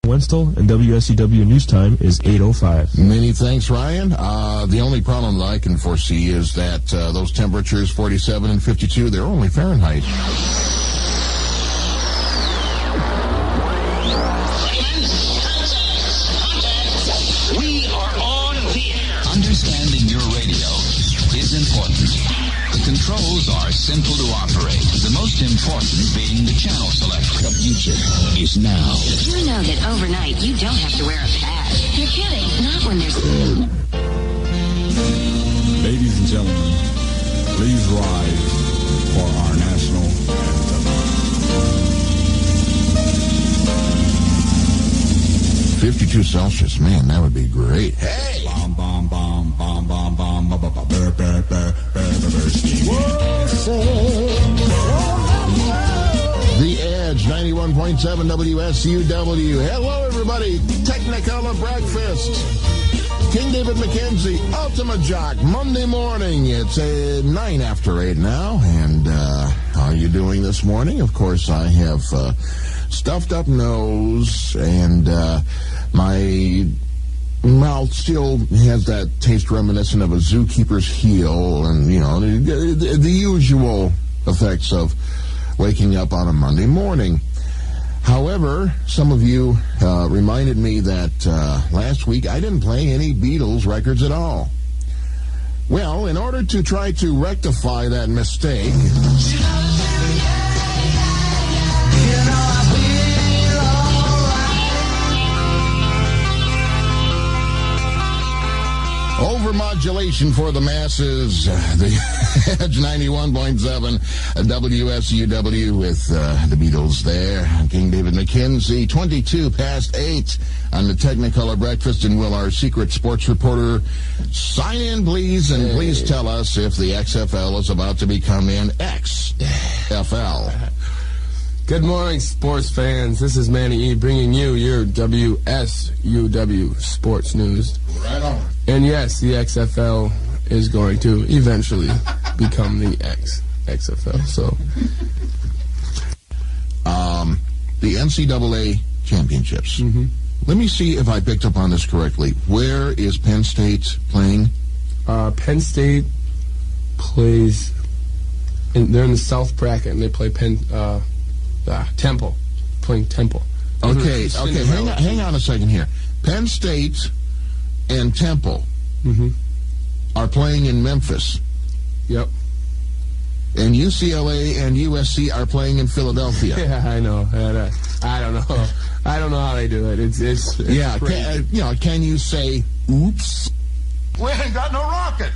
Wenstall, and WSUW News Time is 8:05. Many thanks, Ryan. The only problem that I can foresee is that those temperatures, 47 and 52, they're only Fahrenheit. We are on the air. Understanding your radio is important. The controls are simple to operate, the most important being the channel selection. The future is now. You know that overnight you don't have to wear a pad. You're kidding. Not when there's... Ladies and gentlemen, please rise for our national anthem. 52 Celsius, man, that would be great. Hey! Bomb, bomb, bomb, bomb, bomb, bomb, bomb, bomb, burr, burr, burr, burr, burr, The Edge, 91.7 WSUW. Hello, everybody. Technicolor Breakfast. King David MacKenzie, Ultimate Jock, Monday morning. It's 9 after 8 now. And how are you doing this morning? Of course, I have stuffed up nose, and my mouth still has that taste reminiscent of a zookeeper's heel, and, you know, the usual effects of waking up on a Monday morning. However, some of you reminded me that last week I didn't play any Beatles records at all. Well, in order to try to rectify that mistake, overmodulation for the masses, the Edge 91.7 WSUW with the Beatles there. King David MacKenzie, 22 past 8 on the Technicolor Breakfast. And will our secret sports reporter sign in, please? And please tell us if the XFL is about to become an XFL. Good morning, sports fans. This is Manny E. bringing you your WSUW sports news. Right on. And yes, the XFL is going to eventually become the XFL. So, the NCAA championships. Mm-hmm. Let me see if I picked up on this correctly. Where is Penn State playing? Penn State plays. They're in the South bracket, and they play Temple, playing Temple. Okay. Hang on a second here. Penn State and Temple are playing in Memphis. Yep. And UCLA and USC are playing in Philadelphia. Yeah, I know. I don't know. I don't know how they do it. It's yeah. Can you say, oops? We ain't got no rocket.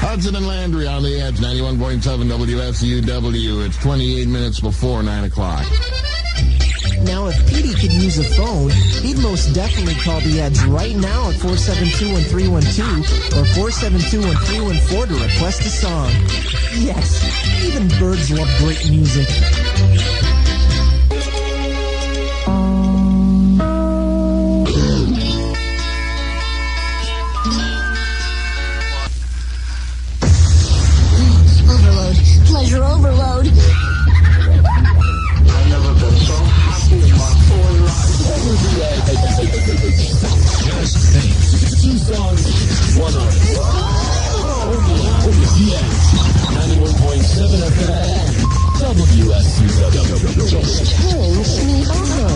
Hudson and Landry on the Edge, 91.7 WSUW. It's 28 minutes before 9 o'clock. Now, if Petey could use a phone, he'd most definitely call the Edge right now at 472-1312 or 472-1314 to request a song. Yes, even birds love great music. Overload. Pleasure overload. I've never been so happy in my whole life. Just think. 2 songs, 1 artist. Yeah. 91.7 FM. WSUW. Just turn me over.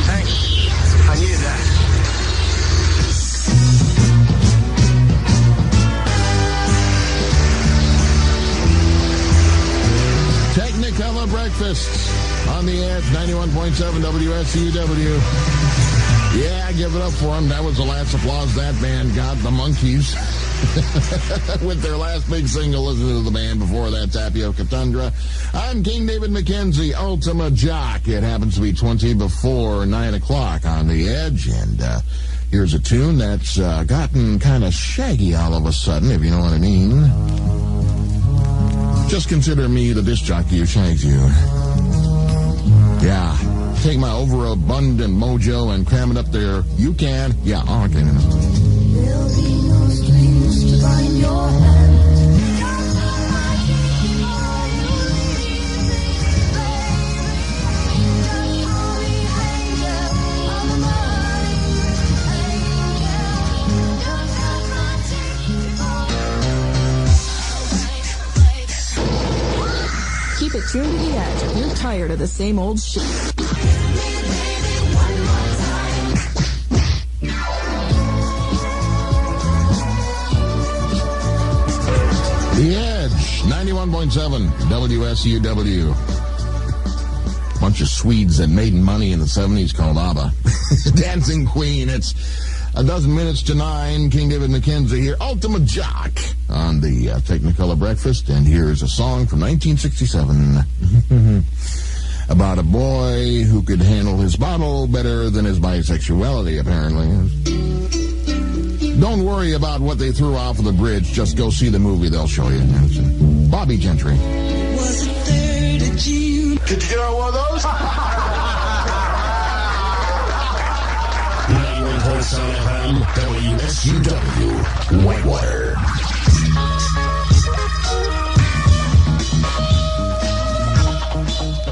Thanks. I needed that. Technicolor Breakfast on the Edge, 91.7 WSUW. Yeah, give it up for them. That was the last applause that band got, the Monkees. With their last big single. Listen to the band before that, Tapioca Tundra. I'm King David MacKenzie, Ultimate Jock. It happens to be 20 before 9 o'clock on the Edge. And here's a tune that's gotten kind of shaggy all of a sudden, if you know what I mean. Just consider me the disc jockey who shags you. Yeah. Take my overabundant mojo and cram it up there. You can. Yeah, okay. There'll be no strings to bind your hand. Keep it tuned to the edge if you're tired of the same old shit. The Edge, 91.7 WSUW. Bunch of Swedes that made money in the 70s called ABBA. Dancing Queen. It's a dozen minutes to 9. King David MacKenzie here. Ultimate Jock on the Technicolor Breakfast. And here's a song from 1967 about a boy who could handle his bottle better than his bisexuality, apparently. Don't worry about what they threw off of the bridge. Just go see the movie. They'll show you. Bobby Gentry. Was it 3rd of June? Did you get on one of those? 91.7 FM, WSUW, Whitewater.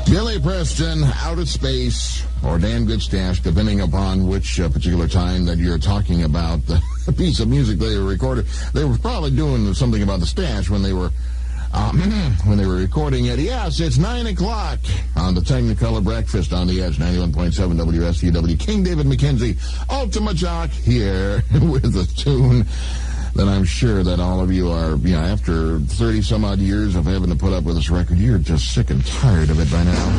Billy Preston, Out of Space, or Dan Goodstash, depending upon which particular time that you're talking about the piece of music they recorded. They were probably doing something about the stash when they were recording it. Yes, it's 9 o'clock on the Technicolor Breakfast on the Edge, 91.7 WSUW. King David MacKenzie, Ultimate Jock, here with a tune that I'm sure that all of you are, after 30-some-odd years of having to put up with this record, you're just sick and tired of it by now.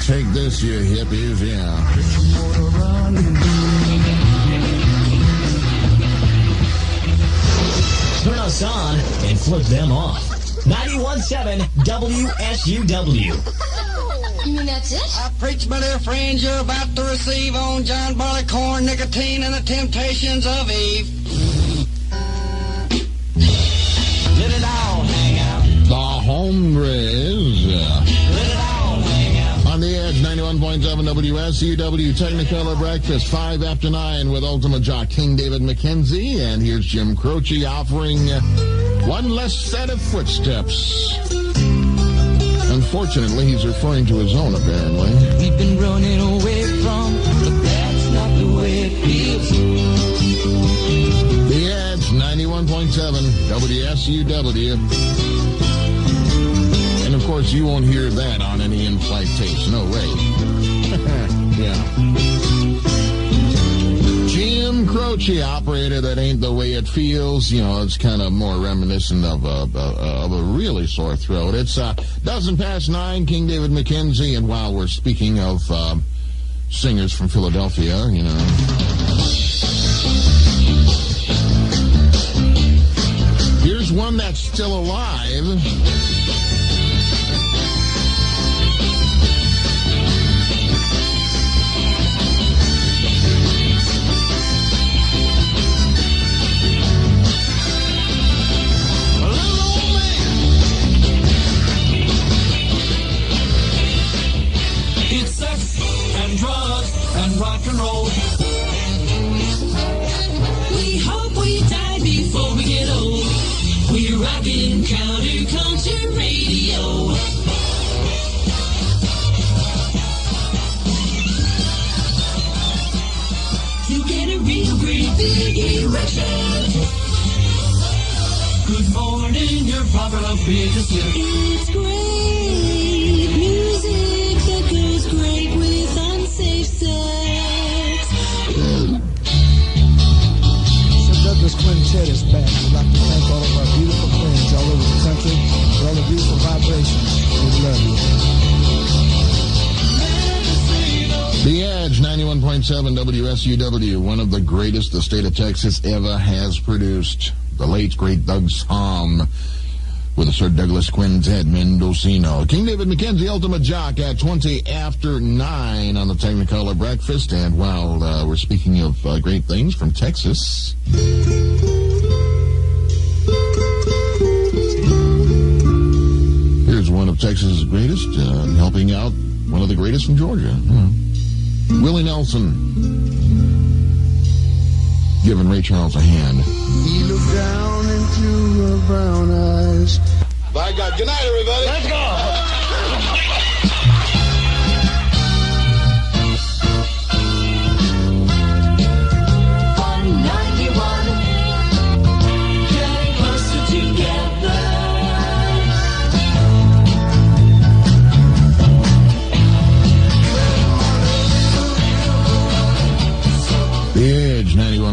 Take this, you hippies, yeah. Turn us on and flip them off. 91.7 WSUW. You mean that's it? I preach, my dear friends, you're about to receive on John Barleycorn, nicotine, and the temptations of Eve. Let it all hang out. The Hombres. Let it all hang out. On the Edge, 91.7 WSUW, Technicolor Breakfast, 5 after 9 with Ultimate Jock, King David MacKenzie. And here's Jim Croce offering one less set of footsteps. Unfortunately, he's referring to his own, apparently. We've been running away from, but that's not the way it feels. The Edge, 91.7 WSUW. And, of course, you won't hear that on any in-flight tapes. No way. Yeah. Jim Croce, operator that ain't the way it feels. It's kind of more reminiscent of a really sore throat. It's dozen past 9, King David MacKenzie. And while we're speaking of singers from Philadelphia, here's one that's still alive. Rock and roll. We hope we die before we get old. We're rocking counterculture radio. To get a real great big erection. Good morning, your popular biggest hit. It's great music that goes great with unsafe sex. Douglas Quintet is back. We'd like to thank all of our beautiful friends all over the country for all the beautiful vibrations. We love you. The Edge, 91.7 WSUW, one of the greatest the state of Texas ever has produced. The late, great Doug Sahm with the Sir Douglas Quintet Mendocino. King David MacKenzie, Ultimate Jock, at 20 after 9 on the Technicolor Breakfast. And while we're speaking of great things from Texas, here's one of Texas's greatest, helping out one of the greatest from Georgia. Willie Nelson, giving Ray Charles a hand. He looked down into her brown eyes. By God. Good night, everybody. Let's go.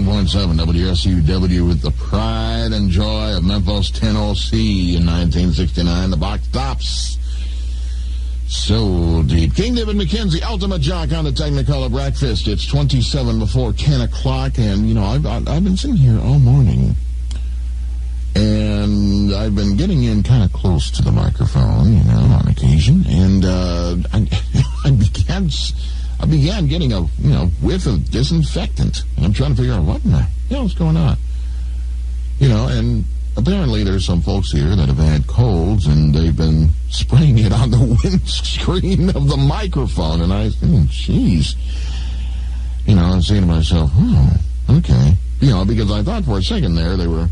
91.7 WSUW with the pride and joy of Memphis, Tennessee in 1969. The box tops. So deep. King David MacKenzie, Ultimate Jock on the Technicolor Breakfast. It's 27 before 10 o'clock, and, you know, I've been sitting here all morning, and I've been getting in kind of close to the microphone, you know, on occasion, and I began getting a, you know, whiff of disinfectant, and I'm trying to figure out what in the hell's going on. You know, and apparently there's some folks here that have had colds, and they've been spraying it on the windscreen of the microphone, and I think, geez. You know, I'm saying to myself, oh, okay. You know, because I thought for a second there they were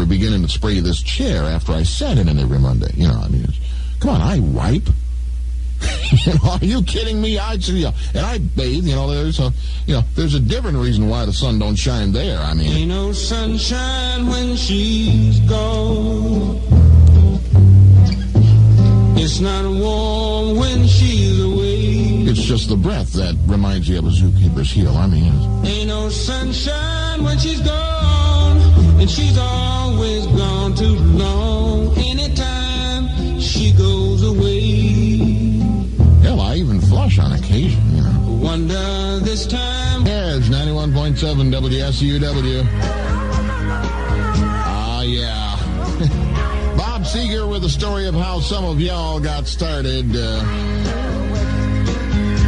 beginning to spray this chair after I sat in it every Monday. You know, I mean, come on, I wipe. You know, are you kidding me? And I bathe. You know, there's a different reason why the sun don't shine there. I mean, ain't no sunshine when she's gone. It's not warm when she's away. It's just the breath that reminds you of a zookeeper's heel. I mean, ain't no sunshine when she's gone, and she's always gone too long. Anytime she goes away. Hell, I even flush on occasion, you know. Wonder this time. Edge 91.7 WSUW. Ah, yeah. Bob Seger with a story of how some of y'all got started.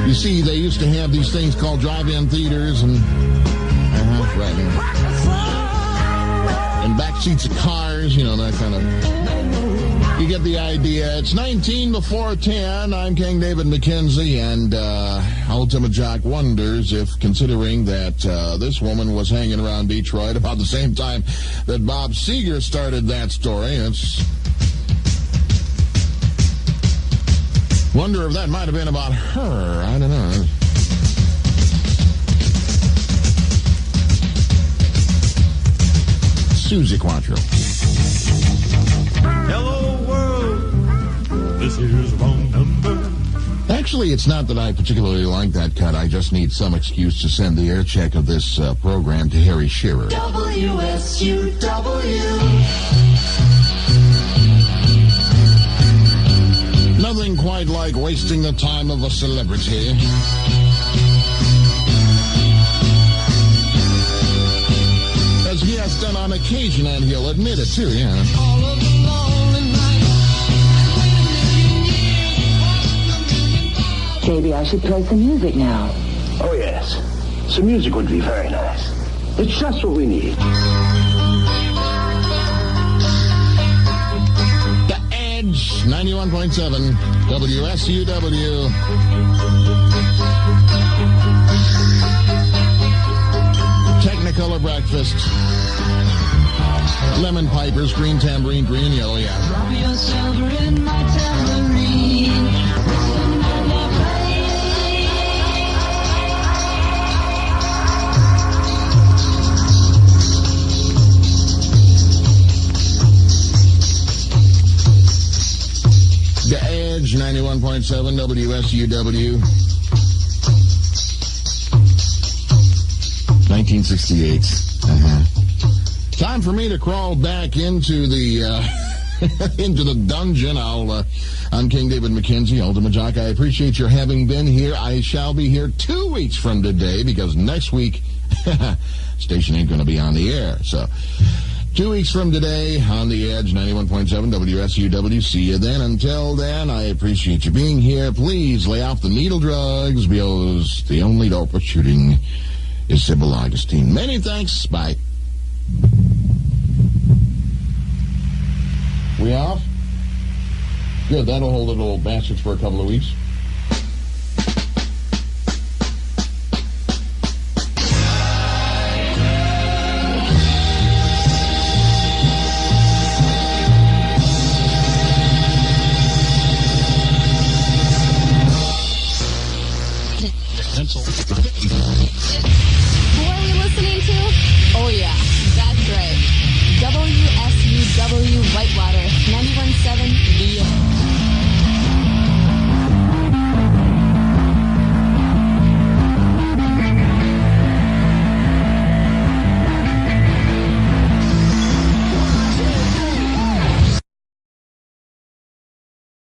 You see, they used to have these things called drive-in theaters and and back seats of cars, you know, that kind of. You get the idea. It's 19 before 10. I'm King David MacKenzie, and Ultimate Jock wonders if, considering that this woman was hanging around Detroit about the same time that Bob Seger started that story, wonder if that might have been about her. I don't know. Susie Quattro. Hello, world. This is wrong number. Actually, it's not that I particularly like that cut. I just need some excuse to send the air check of this program to Harry Shearer. WSUW. Nothing quite like wasting the time of a celebrity. As he has done on occasion, and he'll admit it too, yeah. All of the lonely nights. Maybe I should play some music now. Oh, yes. Some music would be very nice. It's just what we need. The Edge, 91.7 WSUW. Technicolor Breakfast. Lemon pipers, green tambourine, green yellow, yeah. Drop your silver in my tambourine. The Edge, 91.7 WSUW. 1968. Time for me to crawl back into the into the dungeon. I'm King David MacKenzie, Ultimate Jock. I appreciate your having been here. I shall be here 2 weeks from today because next week station ain't going to be on the air. So 2 weeks from today on the Edge, 91.7 WSUW. See you then. Until then, I appreciate you being here. Please lay off the needle drugs because the only dope for shooting is Sybil Augustine. Many thanks. Bye. We off? Good, that'll hold the old bastards for a couple of weeks.